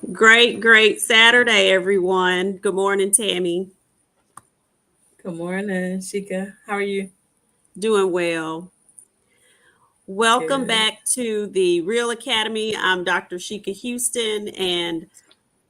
Great Saturday, everyone. Good morning, Tammy. Good morning, Shika. How are you? Doing well. Welcome Good. back to the R.E.A.L Academy. I'm Dr. Sheikah Houston and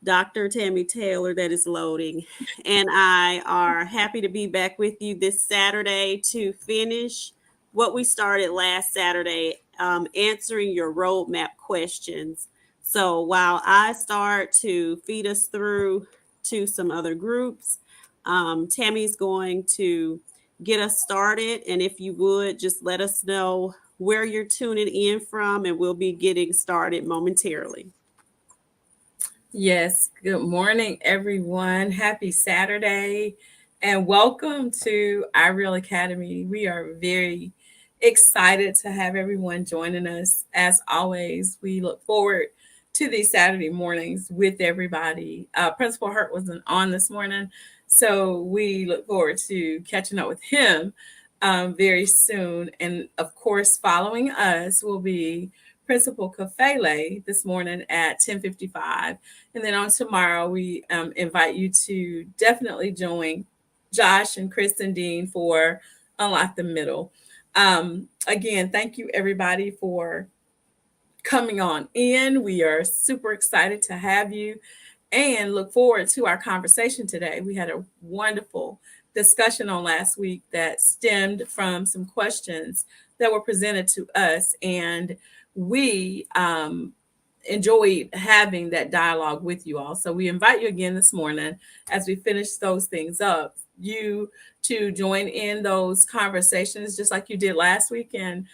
Dr. Tammy Taylor, that is loading. And I are happy to be back with you this Saturday to finish what we started last Saturday, answering your roadmap questions. So while I start to feed us through to some other groups, Tammy's going to get us started. And if you would, just let us know where you're tuning in from, and we'll be getting started momentarily. Yes. Good morning, everyone. Happy Saturday and welcome to R.E.A.L Academy. We are very excited to have everyone joining us. As always, we look forward to these Saturday mornings with everybody. Principal Hurt wasn't on this morning, so we look forward to catching up with him very soon. And of course, following us will be Principal Kafele this morning at 10:55. And then on tomorrow, we invite you to definitely join Josh and Kristen Dean for Unlock the Middle. Again, thank you everybody for coming on in. We are super excited to have you and look forward to our conversation today. We had a wonderful discussion on last week that stemmed from some questions that were presented to us, and we enjoyed having that dialogue with you all. So we invite you again this morning as we finish those things up, you to join in those conversations just like you did last week, and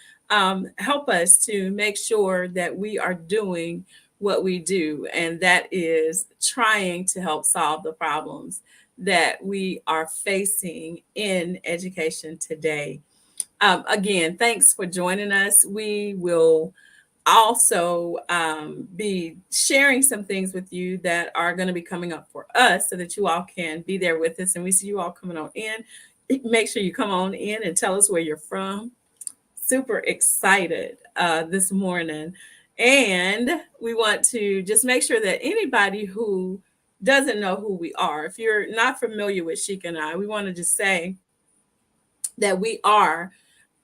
help us to make sure that we are doing what we do, and that is trying to help solve the problems that we are facing in education today. Again, thanks for joining us. We will also be sharing some things with you that are going to be coming up for us so that you all can be there with us. And we see you all coming on in. Make sure you come on in and tell us where you're from. Super excited this morning. And we want to just make sure that anybody who doesn't know who we are, if you're not familiar with Sheik and I, we want to just say that we are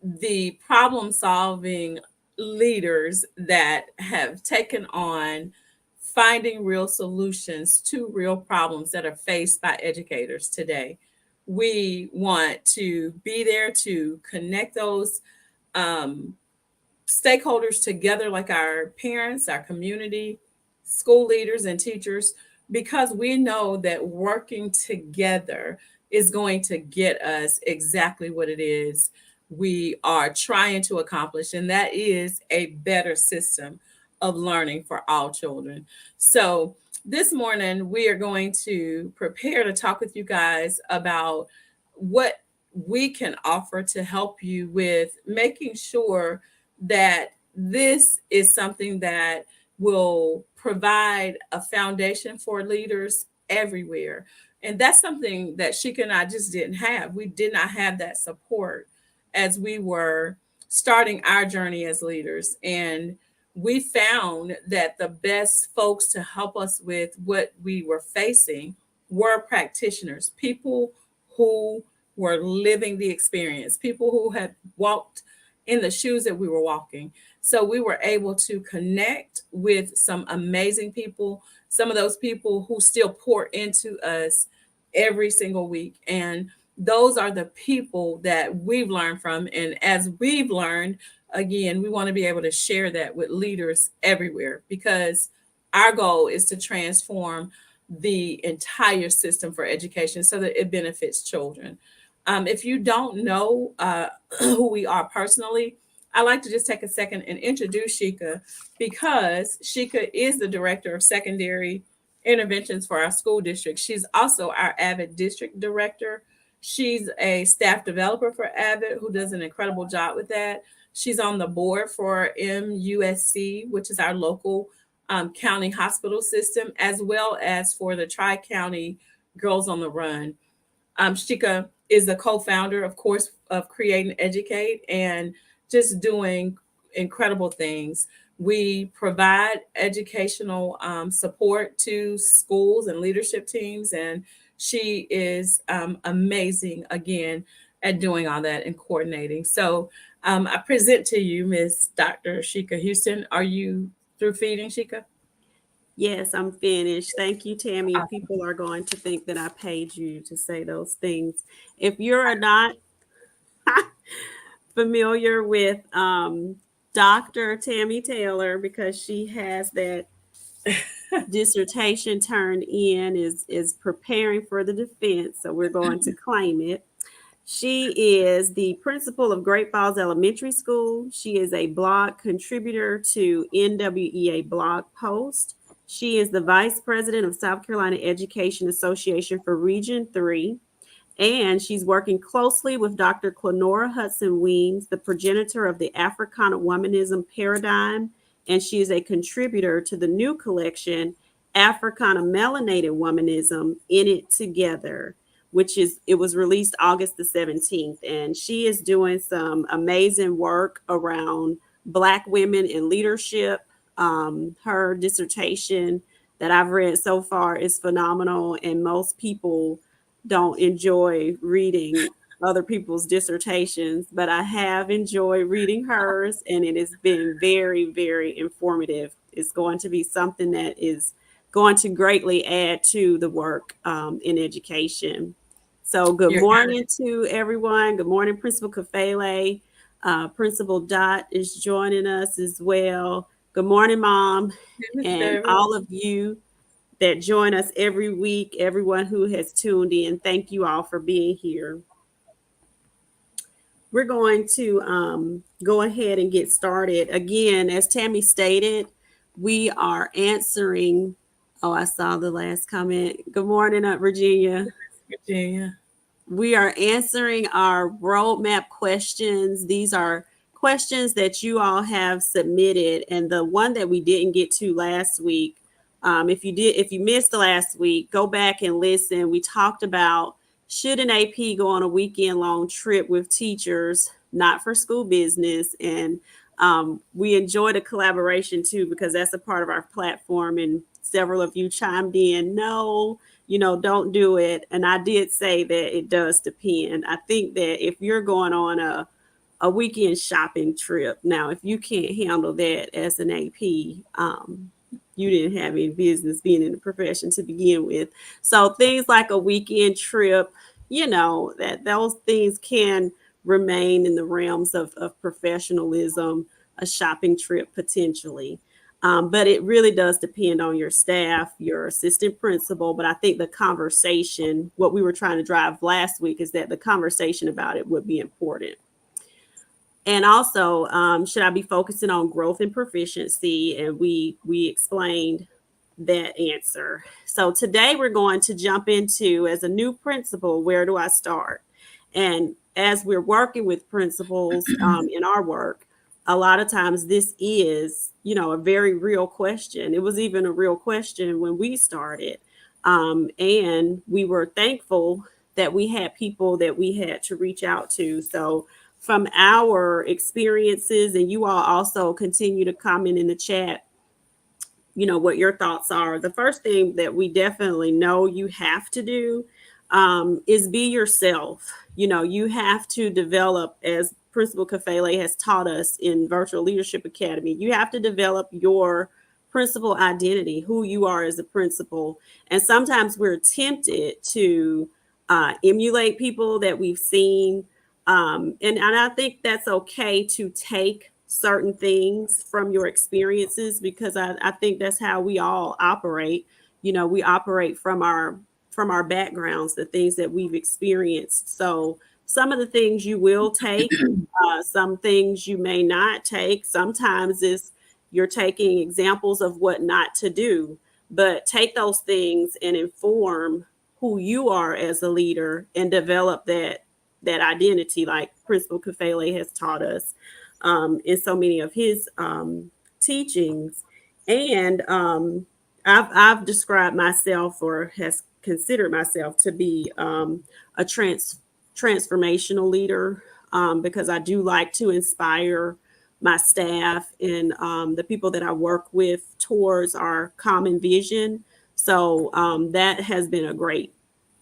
the problem solving leaders that have taken on finding real solutions to real problems that are faced by educators today. We want to be there to connect those um, stakeholders together, like our parents, our community, school leaders, and teachers, because we know that working together is going to get us exactly what it is we are trying to accomplish, and that is a better system of learning for all children. So, this morning, we are going to prepare to talk with you guys about what we can offer to help you with making sure that this is something that will provide a foundation for leaders everywhere. And that's something that Sheikah and I just didn't have. We did not have that support as we were starting our journey as leaders. And we found that the best folks to help us with what we were facing were practitioners, people who were living the experience, people who had walked in the shoes that we were walking. So we were able to connect with some amazing people, some of those people who still pour into us every single week. And those are the people that we've learned from. And as we've learned, again, we want to be able to share that with leaders everywhere, because our goal is to transform the entire system for education so that it benefits children. If you don't know who we are personally, I'd like to just take a second and introduce Sheikah, because Sheikah is the director of secondary interventions for our school district. She's also our AVID district director. She's a staff developer for AVID who does an incredible job with that. She's on the board for MUSC, which is our local county hospital system, as well as for the Tri County Girls on the Run. Shika is the co-founder, of course, of Create and Educate, and just doing incredible things We provide educational support to schools and leadership teams, and she is amazing again at doing all that and coordinating. So I present to you Miss Dr. Sheikah Houston. Are you through feeding, Sheikah? Yes, I'm finished. Thank you, Tammy. And people are going to think that I paid you to say those things. If you're not familiar with Dr. Tammy Taylor, because she has that dissertation turned in, is preparing for the defense, so we're going to claim it. She is the principal of Great Falls Elementary School. She is a blog contributor to NWEA Blog Post. She is the vice president of South Carolina Education Association for Region 3. And she's working closely with Dr. Clenora Hudson Weems, the progenitor of the Africana womanism paradigm. And she is a contributor to the new collection, Africana Melanated Womanism, In It Together, it was released August the 17th. And she is doing some amazing work around Black women in leadership. Her dissertation that I've read so far is phenomenal, and most people don't enjoy reading other people's dissertations, but I have enjoyed reading hers, and it has been very, very informative. It's going to be something that is going to greatly add to the work in education. So, good You're morning to everyone. Good morning, Principal Kafele. Principal Dot is joining us as well. Good morning, Mom, Miss and Beverly. all of you that join us every week, everyone who has tuned in. Thank you all for being here. We're going to go ahead and get started. Again, as Tammy stated, we are answering. Oh, I saw the last comment. Good morning, Virginia. Virginia. We are answering our roadmap questions. These are questions that you all have submitted, and the one that we didn't get to last week. If you missed last week, go back and listen. We talked about, should an AP go on a weekend long trip with teachers, not for school business, and we enjoyed a collaboration too, because that's a part of our platform, and several of you chimed in, no, don't do it. And I did say that it does depend. I think that if you're going on a weekend shopping trip, now, if you can't handle that as an AP, you didn't have any business being in the profession to begin with. So things like a weekend trip, that those things can remain in the realms of professionalism, a shopping trip potentially. But it really does depend on your staff, your assistant principal. But I think the conversation, what we were trying to drive last week, is that the conversation about it would be important. And also, should I be focusing on growth and proficiency? And we explained that answer. So today we're going to jump into, as a new principal, where do I start? And as we're working with principals in our work, a lot of times this is, a very real question. It was even a real question when we started. And we were thankful that we had people that we had to reach out to. So from our experiences, and you all also continue to comment in the chat, what your thoughts are. The first thing that we definitely know you have to do is be yourself. You have to develop, as Principal Kafele has taught us in Virtual Leadership Academy, you have to develop your principal identity, who you are as a principal. And sometimes we're tempted to emulate people that we've seen. And I think that's okay to take certain things from your experiences, because I think that's how we all operate. We operate from our backgrounds, the things that we've experienced. So some of the things you will take, some things you may not take. Sometimes you're taking examples of what not to do, but take those things and inform who you are as a leader and develop that identity, like Principal Kafele has taught us in so many of his teachings. And I've described myself, or has considered myself, to be a transformational leader, because I do like to inspire my staff and the people that I work with towards our common vision. So that has been a great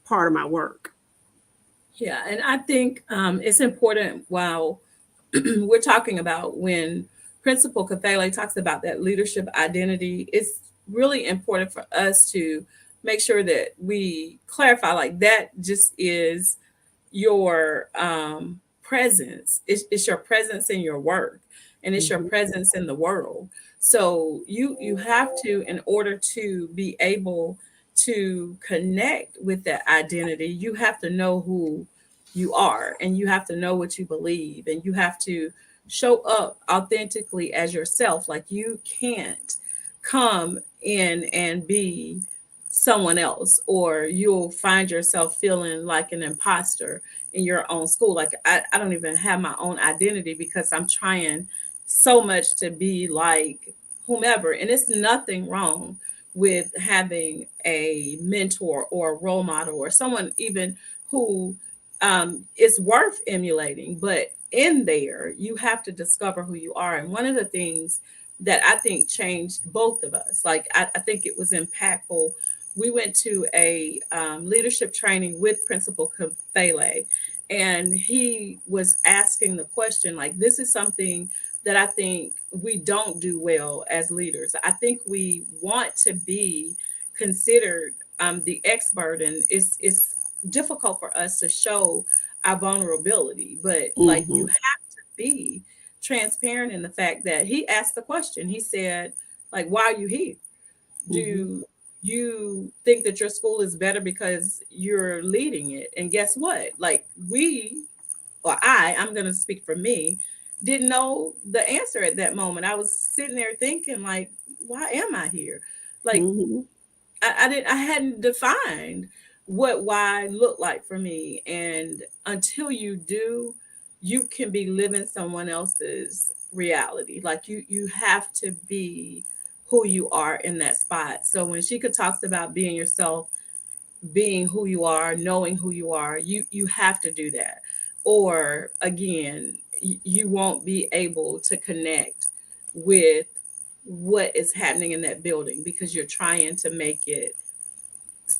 part of my work. Yeah, and I think it's important while we're talking about when Principal Kafele talks about that leadership identity, it's really important for us to make sure that we clarify like that just is your presence. It's your presence in your work, and it's your Mhm. presence in the world. So you have to, in order to be able to connect with that identity, you have to know who you are, and you have to know what you believe, and you have to show up authentically as yourself. Like you can't come in and be someone else, or you'll find yourself feeling like an imposter in your own school. Like I don't even have my own identity because I'm trying so much to be like whomever. And it's nothing wrong with having a mentor or a role model or someone even who is worth emulating. But in there, you have to discover who you are. And one of the things that I think changed both of us, like I think it was impactful. We went to a leadership training with Principal Kafele, and he was asking the question like, this is something that I think we don't do well as leaders. I think we want to be considered the expert, and it's difficult for us to show our vulnerability. But like you Mhm. have to be transparent in the fact that he asked the question. He said, like, why are you here? Mhm. Do you think that your school is better because you're leading it? And guess what? Like I'm going to speak for me, didn't know the answer at that moment. I was sitting there thinking like, why am I here? Like Mhm. I hadn't defined what why looked like for me. And until you do, you can be living someone else's reality. Like you have to be who you are in that spot. So when Sheikah talks about being yourself, being who you are, knowing who you are, you have to do that. Or again, you won't be able to connect with what is happening in that building because you're trying to make it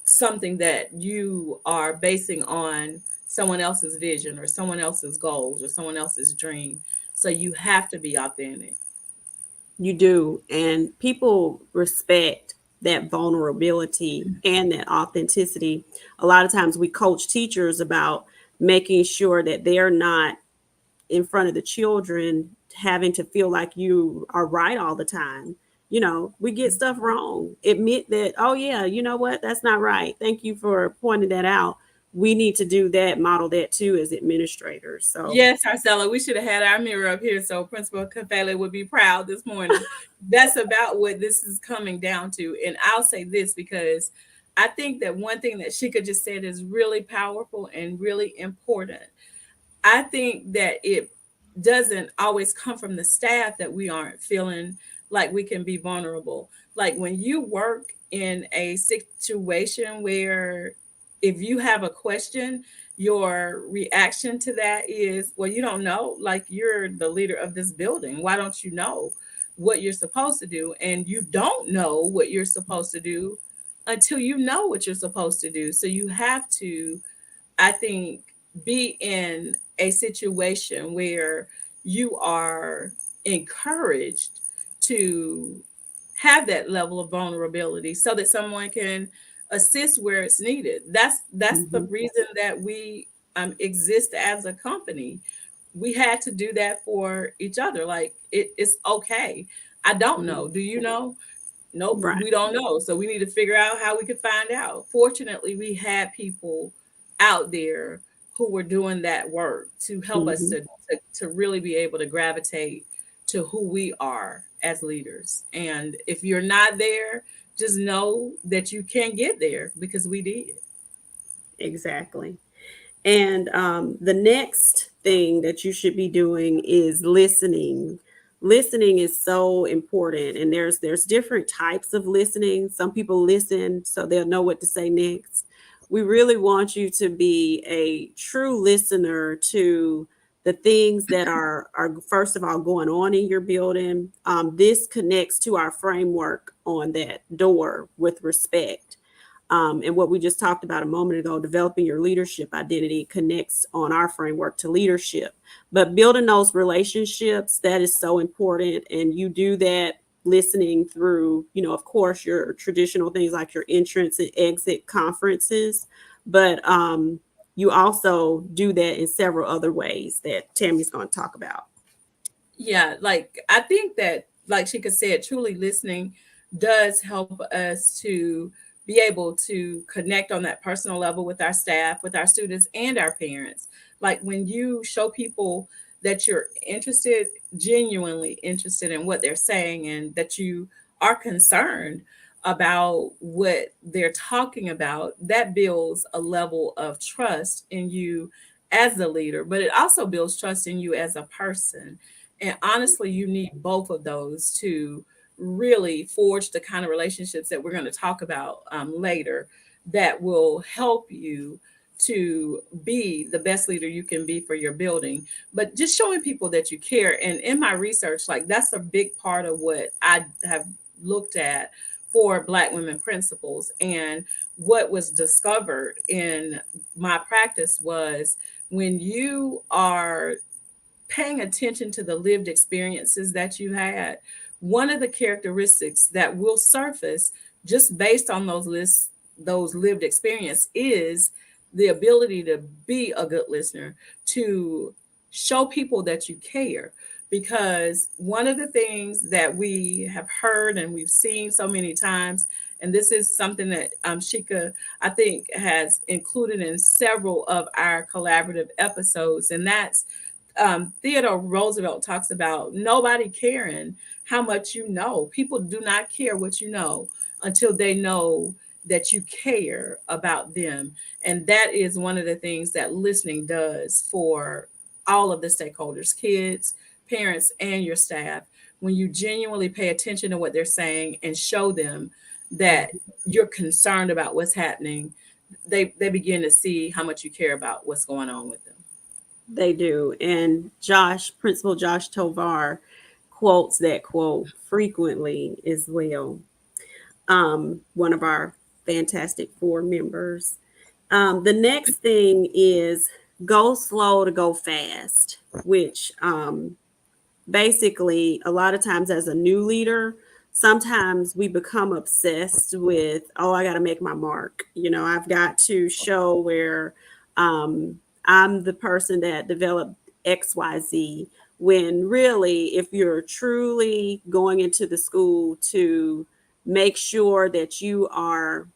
something that you are basing on someone else's vision or someone else's goals or someone else's dream. So you have to be authentic. You do. And people respect that vulnerability and that authenticity. A lot of times we coach teachers about making sure that they're not in front of the children having to feel like you are right all the time. We get stuff wrong. Admit that, oh, yeah, you know what? That's not right. Thank you for pointing that out. We need to do that, model that too as administrators. So, Yes, Marcella, we should have had our mirror up here so Principal Kafele would be proud this morning. That's about what this is coming down to. And I'll say this because I think that one thing that Sheikah just said is really powerful and really important. I think that it doesn't always come from the staff that we aren't feeling like we can be vulnerable. Like when you work in a situation where if you have a question, your reaction to that is, well, you don't know. Like you're the leader of this building. Why don't you know what you're supposed to do? And you don't know what you're supposed to do until you know what you're supposed to do. So you have to, I think, be in a situation where you are encouraged to have that level of vulnerability so that someone can assist where it's needed. That's the mhm, reason that we exist as a company. We had to do that for each other. Like it's okay. I don't know. mhm. Do you know? Nope, Right. we don't know. So we need to figure out how we could find out. Fortunately, we had people out there who were doing that work to help us Mhm. to really be able to gravitate to who we are as leaders. And if you're not there, just know that you can get there because we did. Exactly. And the next thing that you should be doing is listening. Listening is so important, and there's different types of listening. Some people listen so they'll know what to say next. We really want you to be a true listener to the things that are first of all going on in your building. This connects to our framework on that door with respect. And what we just talked about a moment ago, developing your leadership identity connects on our framework to leadership. But building those relationships, that is so important. And you do that listening through, of course, your traditional things like your entrance and exit conferences. But you also do that in several other ways that Tammy's going to talk about. Yeah, like I think that, like Shika said, truly listening does help us to be able to connect on that personal level with our staff, with our students, and our parents. Like when you show people that you're interested, genuinely interested in what they're saying, and that you are concerned about what they're talking about, that builds a level of trust in you as a leader, but it also builds trust in you as a person. And honestly, you need both of those to really forge the kind of relationships that we're going to talk about later, that will help you to be the best leader you can be for your building. But just showing people that you care. And in my research, like that's a big part of what I have looked at for Black women principals. And what was discovered in my practice was, when you are paying attention to the lived experiences that you had, one of the characteristics that will surface just based on those lived experience is the ability to be a good listener, to show people that you care. Because one of the things that we have heard and we've seen so many times, and this is something that Shika, I think, has included in several of our collaborative episodes, and that's Theodore Roosevelt talks about nobody caring how much you know. People do not care what you know until they know that you care about them. And that is one of the things that listening does for all of the stakeholders, kids, parents, and your staff. When you genuinely pay attention to what they're saying and show them that you're concerned about what's happening, they begin to see how much you care about what's going on with them. They do. And Principal Josh Tovar quotes that quote frequently as well. One of our Fantastic Four members. The next thing is go slow to go fast, which basically a lot of times as a new leader, sometimes we become obsessed with, oh, I got to make my mark. I've got to show where I'm the person that developed XYZ, when really, if you're truly going into the school to make sure that you are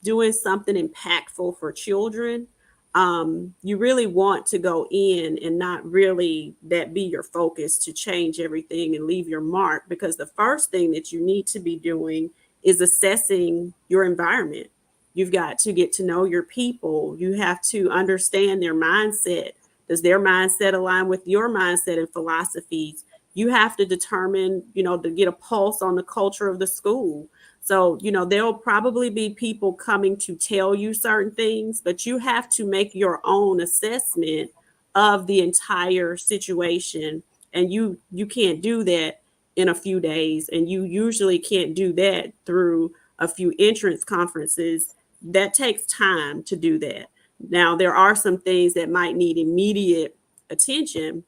doing something impactful for children, you really want to go in and not really that be your focus to change everything and leave your mark. Because the first thing that you need to be doing is assessing your environment. You've got to get to know your people. You have to understand their mindset. Does their mindset align with your mindset and philosophies? You have to determine, to get a pulse on the culture of the school. So, there'll probably be people coming to tell you certain things, but you have to make your own assessment of the entire situation. And you can't do that in a few days. And you usually can't do that through a few entrance conferences. That takes time to do that. Now, there are some things that might need immediate attention,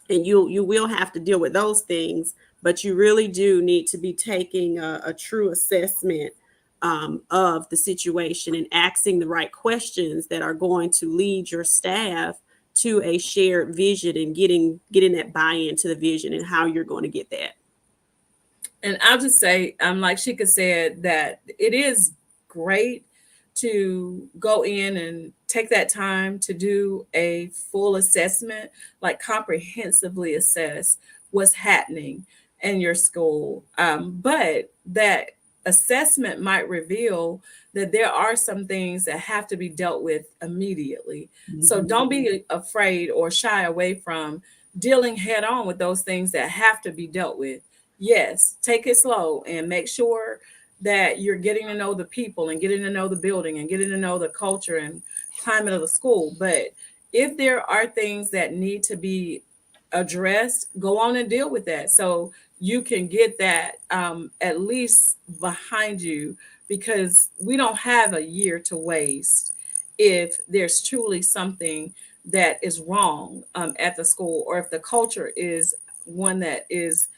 and you will have to deal with those things, but you really do need to be taking a true assessment of the situation and asking the right questions that are going to lead your staff to a shared vision and getting that buy-in to the vision and how you're going to get that. And I'll just say, like Shika said, that it is great to go in and take that time to do a full assessment, like comprehensively assess what's happening in your school. But that assessment might reveal that there are some things that have to be dealt with immediately. So don't be afraid or shy away from dealing head on with those things that have to be dealt with. Yes, take it slow and make sure that you're getting to know the people and getting to know the building and getting to know the culture and climate of the school. But if there are things that need to be addressed, go on and deal with that. So you can get that at least behind you, because we don't have a year to waste if there's truly something that is wrong at the school, or if the culture is one that is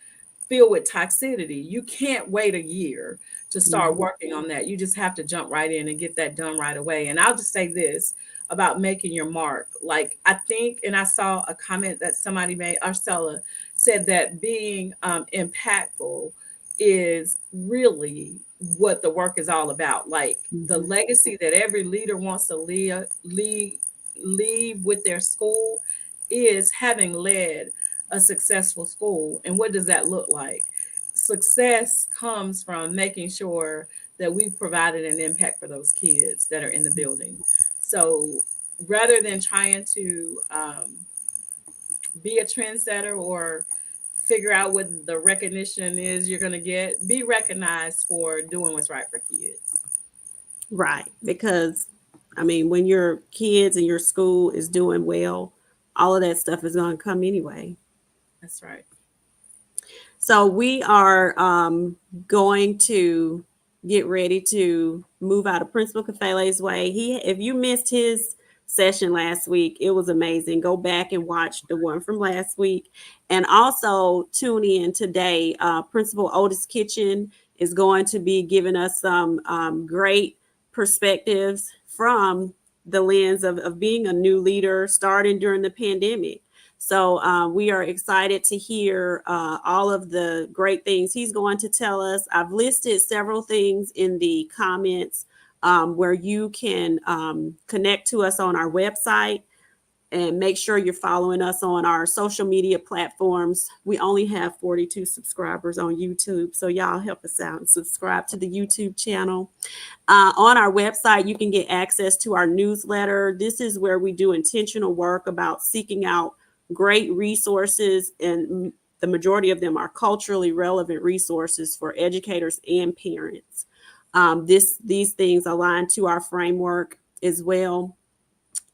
filled with toxicity. You can't wait a year to start Mhm. working on that. You just have to jump right in and get that done right away. And I'll just say this about making your mark. Like, I think, and I saw a comment that somebody made, Arcella said that being impactful is really what the work is all about. Like, the Mhm. legacy that every leader wants to leave with their school is having led a successful school. And what does that look like? Success comes from making sure that we've provided an impact for those kids that are in the building. So rather than trying to be a trendsetter or figure out what the recognition is you're going to get, be recognized for doing what's right for kids. Right. Because, I mean, when your kids and your school is doing well, all of that stuff is going to come anyway. That's right. So we are going to get ready to move out of Principal Kafele's way. If you missed his session last week, it was amazing. Go back and watch the one from last week, and also tune in today. Principal Otis Kitchen is going to be giving us some great perspectives from the lens of being a new leader starting during the pandemic. So we are excited to hear all of the great things he's going to tell us. I've listed several things in the comments where you can connect to us on our website, and make sure you're following us on our social media platforms. We only have 42 subscribers on YouTube, so y'all help us out and subscribe to the YouTube channel. On our website, you can get access to our newsletter. This is where we do intentional work about seeking out great resources, and the majority of them are culturally relevant resources for educators and parents. These things align to our framework as well.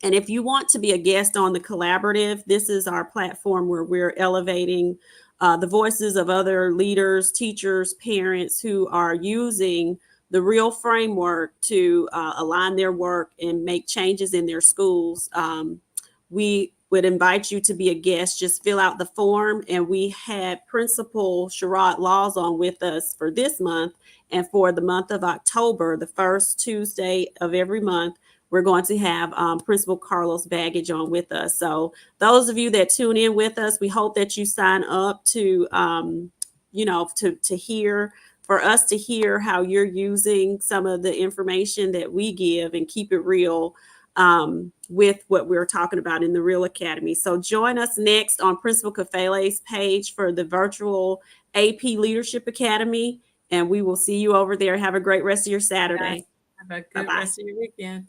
And if you want to be a guest on the collaborative, this is our platform where we're elevating the voices of other leaders, teachers, parents who are using the R.E.A.L framework to align their work and make changes in their schools. We would invite you to be a guest. Just fill out the form. And we had Principal Sherrod Laws on with us for this month. And for the month of October, the first Tuesday of every month, we're going to have Principal Carlos Baggage on with us. So those of you that tune in with us, we hope that you sign up to, to hear, for us to hear how you're using some of the information that we give and keep it real with what we're talking about in the R.E.A.L Academy. So join us next on Principal Kafele's page for the virtual AP Leadership Academy. And we will see you over there. Have a great rest of your Guys, Saturday. have a good Bye-bye. rest of your weekend.